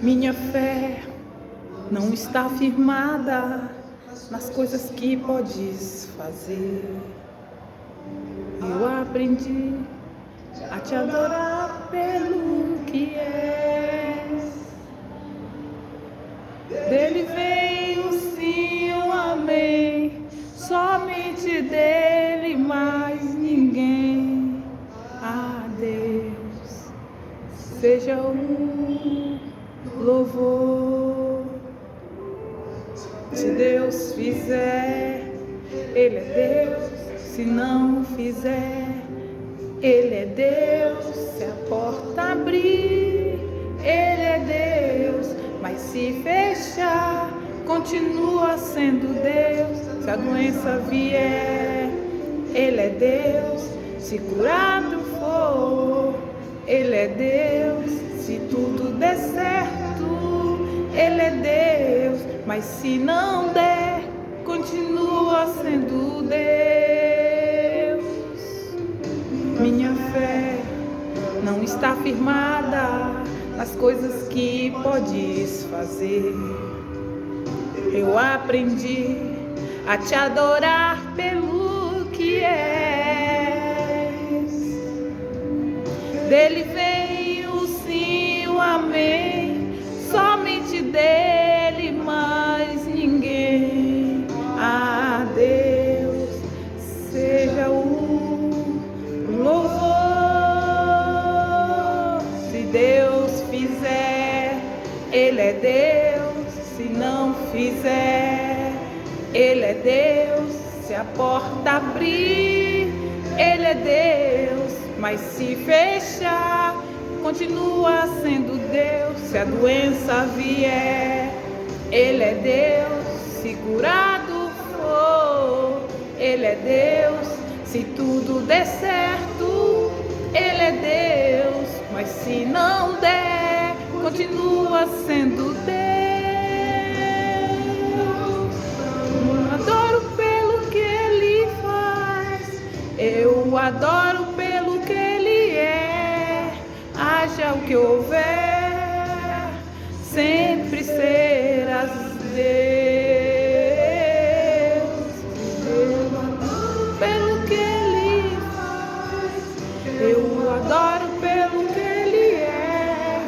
Minha fé não está firmada nas coisas que podes fazer. Eu aprendi a te adorar pelo que és. Dele veio sim o amém, somente dele, mais ninguém. A Deus seja o louvor. Se Deus fizer, Ele é Deus. Se não fizer, Ele é Deus. Se a porta abrir, Ele é Deus. Mas se fechar, continua sendo Deus. Se a doença vier, Ele é Deus. Se curado for, Ele é Deus. Se tudo der certo, Ele é Deus. Mas se não der, continua sendo Deus. Minha fé não está firmada nas coisas que podes fazer. Eu aprendi a te adorar pelo que és. Dele veio sim o amém, somente dele, mais ninguém. A Deus seja o louvor. Se Deus fizer, Ele é Deus. Se não fizer, Ele é Deus. Se a porta abrir, Ele é Deus. Mas se fechar, continua sendo Deus. Se a doença vier, Ele é Deus. Se curado for, Ele é Deus. Se tudo der certo, Ele é Deus. Mas se não der, continua sendo Deus. Eu adoro pelo que Ele faz. Eu adoro pelo que Ele é. Haja o que houver, sempre serás Deus. Eu adoro pelo que Ele faz. Eu adoro pelo que Ele é.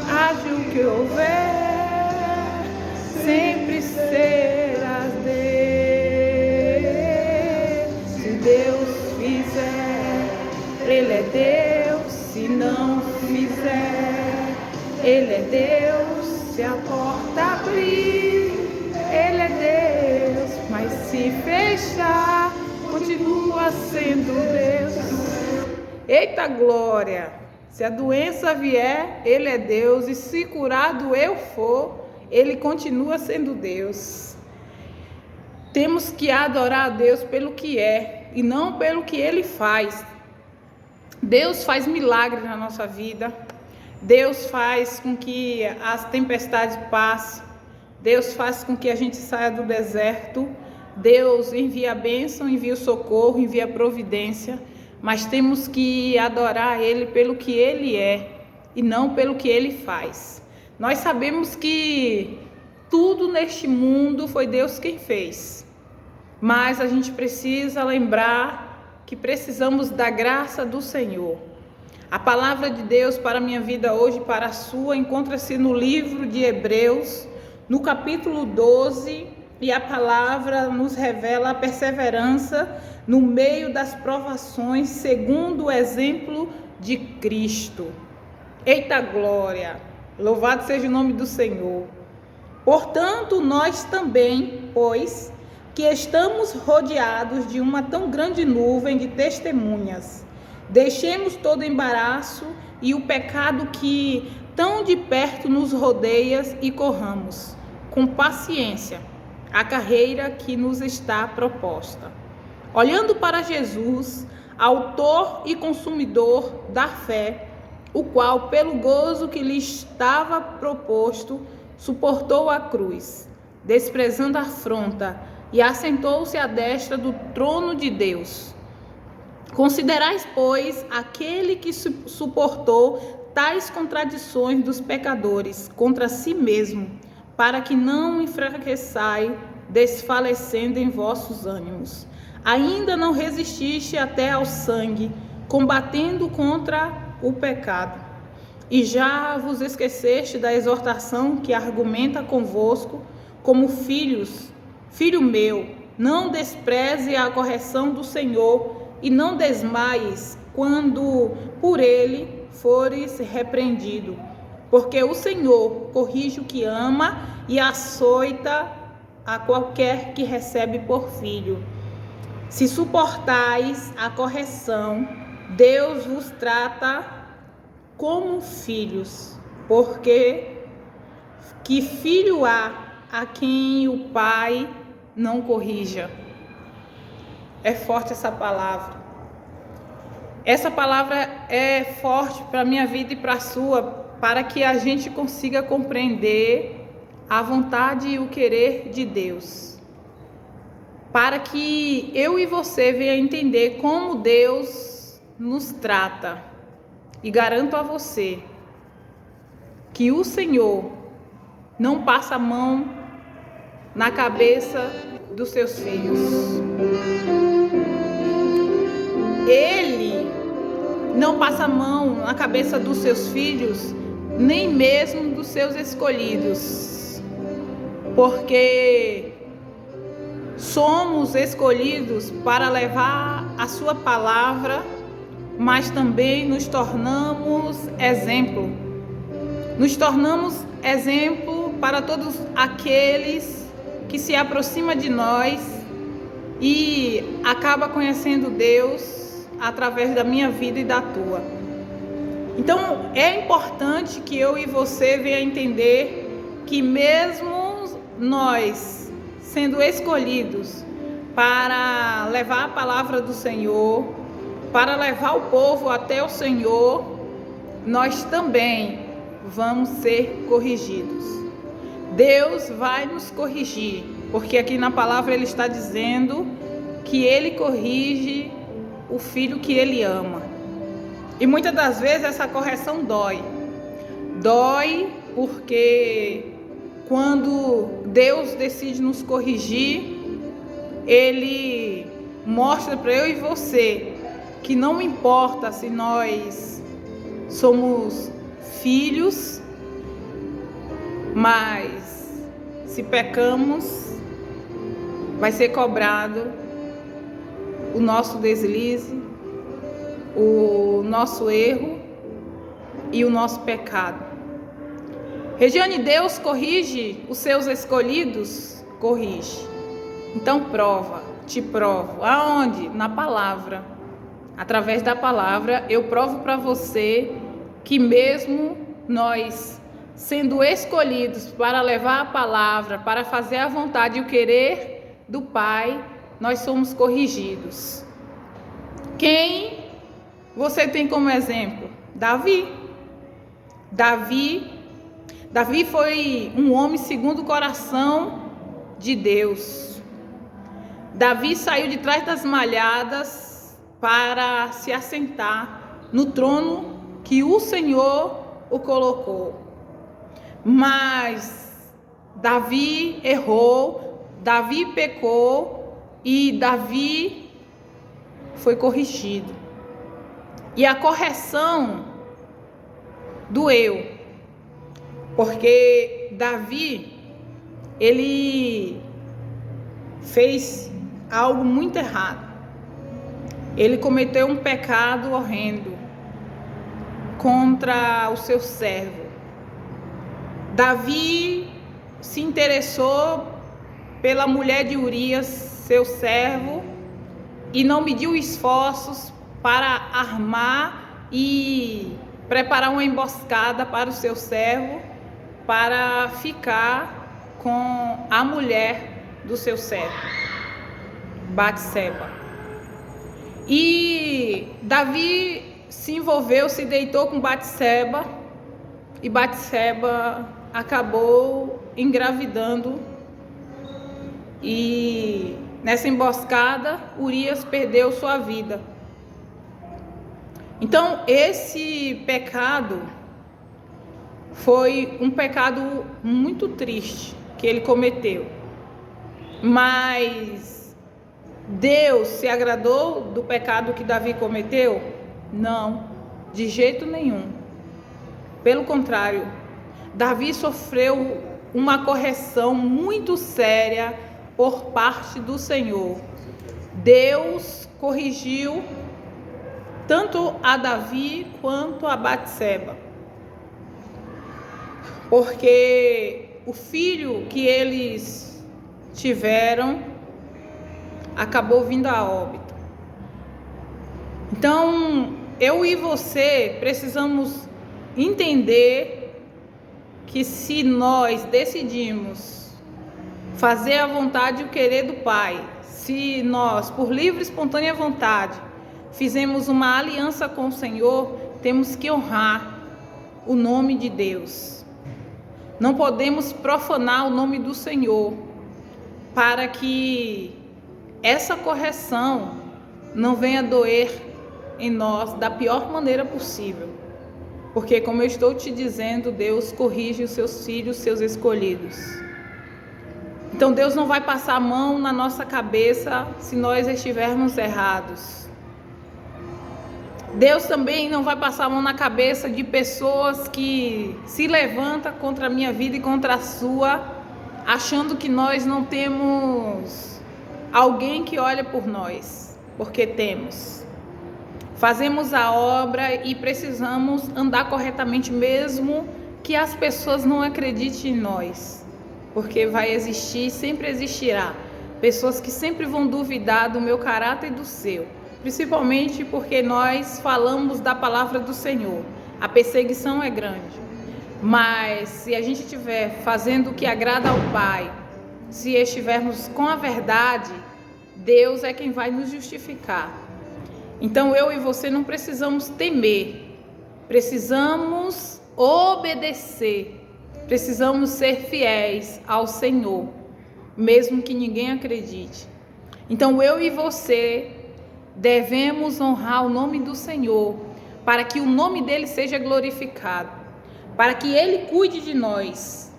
Haja o que houver, sempre serás Deus. Se Deus fizer, Ele é Deus. Se não fizer, Ele é Deus. Se a porta abrir, Ele é Deus. Mas se fechar, continua sendo Deus. Eita glória! Se a doença vier, Ele é Deus. E se curado eu for, Ele continua sendo Deus. Temos que adorar a Deus pelo que é e não pelo que Ele faz. Deus faz milagres na nossa vida. Deus faz com que as tempestades passem. Deus faz com que a gente saia do deserto. Deus envia a bênção, envia o socorro, envia a providência. Mas temos que adorar Ele pelo que Ele é e não pelo que Ele faz. Nós sabemos que tudo neste mundo foi Deus quem fez. Mas a gente precisa lembrar que precisamos da graça do Senhor. A palavra de Deus para a minha vida hoje, para a sua, encontra-se no livro de Hebreus, no capítulo 12, e a palavra nos revela a perseverança no meio das provações, segundo o exemplo de Cristo. Eita glória! Louvado seja o nome do Senhor. Portanto, nós também, pois, que estamos rodeados de uma tão grande nuvem de testemunhas, deixemos todo embaraço e o pecado que tão de perto nos rodeia e corramos, com paciência, a carreira que nos está proposta. Olhando para Jesus, autor e consumidor da fé, o qual, pelo gozo que lhe estava proposto, suportou a cruz, desprezando a afronta, e assentou-se à destra do trono de Deus. Considerais, pois, aquele que suportou tais contradições dos pecadores contra si mesmo, para que não enfraqueçai, desfalecendo em vossos ânimos. Ainda não resististe até ao sangue, combatendo contra o pecado. E já vos esqueceste da exortação que argumenta convosco como filhos. Filho meu, não despreze a correção do Senhor e não desmaies quando por ele fores repreendido. Porque o Senhor corrige o que ama e açoita a qualquer que recebe por filho. Se suportais a correção, Deus vos trata como filhos, porque que filho há a quem o pai não corrija? É forte essa palavra. Essa palavra é forte para a minha vida e para a sua, para que a gente consiga compreender a vontade e o querer de Deus. Para que eu e você venha entender como Deus nos trata. E garanto a você que o Senhor não passa a mão na cabeça dos seus filhos. Ele não passa a mão na cabeça dos seus filhos, nem mesmo dos seus escolhidos. Porque somos escolhidos para levar a sua palavra, mas também nos tornamos exemplo. Nos tornamos exemplo para todos aqueles que se aproximam de nós e acaba conhecendo Deus através da minha vida e da tua. Então é importante que eu e você venha entender que mesmo nós sendo escolhidos para levar a palavra do Senhor, para levar o povo até o Senhor, nós também vamos ser corrigidos. Deus vai nos corrigir, porque aqui na palavra ele está dizendo que ele corrige o filho que ele ama. E muitas das vezes essa correção dói. Dói porque quando Deus decide nos corrigir, ele mostra para eu e você que não importa se nós somos filhos, mas se pecamos, vai ser cobrado o nosso deslize, o nosso erro e o nosso pecado. Regiane, Deus corrige os seus escolhidos? Corrige. Então te provo. Aonde? Na palavra. Através da palavra eu provo para você que mesmo nós sendo escolhidos para levar a palavra, para fazer a vontade e o querer do Pai, nós somos corrigidos. Quem você tem como exemplo? Davi. Davi foi um homem segundo o coração de Deus. Davi saiu de trás das malhadas para se assentar no trono que o Senhor o colocou. Mas Davi errou, Davi pecou e Davi foi corrigido. E a correção doeu, porque Davi, ele fez algo muito errado. Ele cometeu um pecado horrendo contra o seu servo. Davi se interessou pela mulher de Urias, seu servo, e não mediu esforços para armar e preparar uma emboscada para o seu servo, para ficar com a mulher do seu servo, Batseba. E Davi se envolveu, se deitou com Batseba, e Batseba acabou engravidando. E nessa emboscada, Urias perdeu sua vida. Então, esse pecado foi um pecado muito triste que ele cometeu. Mas Deus se agradou do pecado que Davi cometeu? Não, de jeito nenhum. Pelo contrário, Davi sofreu uma correção muito séria por parte do Senhor. Deus corrigiu tanto a Davi quanto a Batseba, porque o filho que eles tiveram acabou vindo a óbito. Então, eu e você precisamos entender que se nós decidimos fazer a vontade e o querer do Pai, se nós, por livre e espontânea vontade, fizemos uma aliança com o Senhor, temos que honrar o nome de Deus. Não podemos profanar o nome do Senhor, para que essa correção não venha doer em nós da pior maneira possível. Porque, como eu estou te dizendo, Deus corrige os seus filhos, seus escolhidos. Então Deus não vai passar a mão na nossa cabeça se nós estivermos errados. Deus também não vai passar a mão na cabeça de pessoas que se levantam contra a minha vida e contra a sua, achando que nós não temos alguém que olha por nós, porque temos. Fazemos a obra e precisamos andar corretamente, mesmo que as pessoas não acreditem em nós, porque vai existir, sempre existirá, pessoas que sempre vão duvidar do meu caráter e do seu, principalmente porque nós falamos da palavra do Senhor. A perseguição é grande, mas se a gente estiver fazendo o que agrada ao Pai, se estivermos com a verdade, Deus é quem vai nos justificar. Então eu e você não precisamos temer, precisamos obedecer, precisamos ser fiéis ao Senhor, mesmo que ninguém acredite. Então eu e você devemos honrar o nome do Senhor, para que o nome dele seja glorificado, para que ele cuide de nós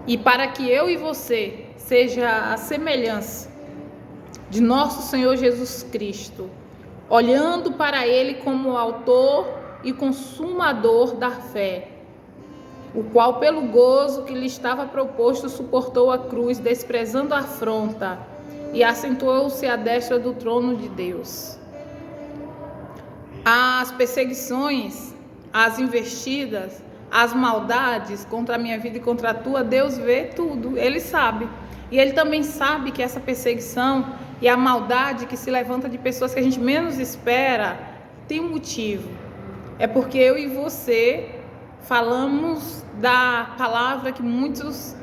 e para que eu e você seja a semelhança de nosso Senhor Jesus Cristo, olhando para ele como o autor e consumador da fé, o qual pelo gozo que lhe estava proposto suportou a cruz, desprezando a afronta, e assentou-se à destra do trono de Deus. As perseguições, as investidas, as maldades contra a minha vida e contra a tua, Deus vê tudo, ele sabe. E ele também sabe que essa perseguição e a maldade que se levanta de pessoas que a gente menos espera tem um motivo. É porque eu e você falamos da palavra que muitos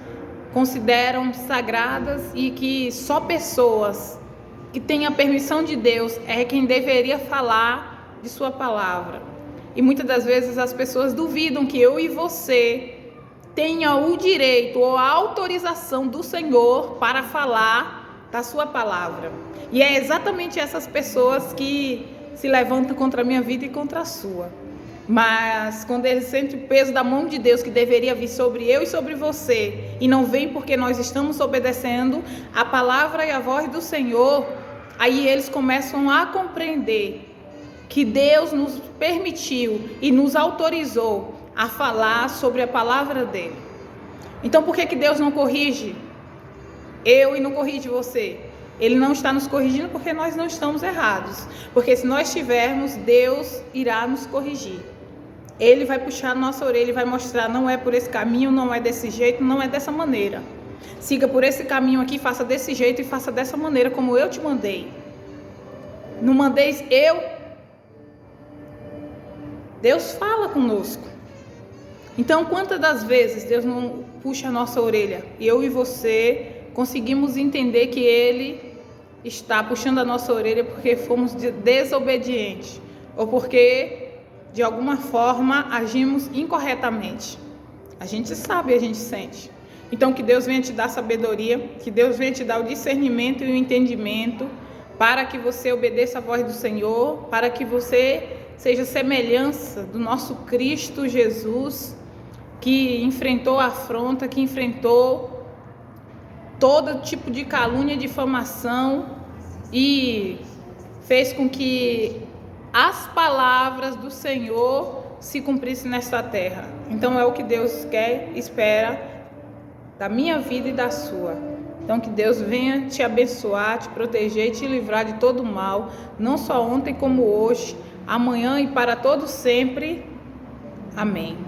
consideram sagradas e que só pessoas que têm a permissão de Deus é quem deveria falar de sua palavra. E muitas das vezes as pessoas duvidam que eu e você tenha o direito ou a autorização do Senhor para falar da sua palavra. E é exatamente essas pessoas que se levantam contra a minha vida e contra a sua. Mas quando eles sentem o peso da mão de Deus que deveria vir sobre eu e sobre você, e não vem porque nós estamos obedecendo a palavra e a voz do Senhor, aí eles começam a compreender que Deus nos permitiu e nos autorizou a falar sobre a palavra dele. Então por que Deus não corrige eu e não corrige você? Ele não está nos corrigindo porque nós não estamos errados. Porque se nós estivermos, Deus irá nos corrigir. Ele vai puxar a nossa orelha e vai mostrar: não é por esse caminho, não é desse jeito, não é dessa maneira. Siga por esse caminho aqui, faça desse jeito e faça dessa maneira como eu te mandei. Não mandeis eu. Deus fala conosco. Então, quantas das vezes Deus não puxa a nossa orelha e eu e você conseguimos entender que Ele está puxando a nossa orelha porque fomos desobedientes ou porque de alguma forma agimos incorretamente? A gente sabe, a gente sente. Então que Deus venha te dar sabedoria, que Deus venha te dar o discernimento e o entendimento para que você obedeça a voz do Senhor, para que você seja semelhança do nosso Cristo Jesus, que enfrentou afronta, que enfrentou todo tipo de calúnia, difamação e fez com que as palavras do Senhor se cumprissem nesta terra. Então é o que Deus quer, espera da minha vida e da sua. Então que Deus venha te abençoar, te proteger e te livrar de todo mal, não só ontem como hoje, amanhã e para todo sempre. Amém.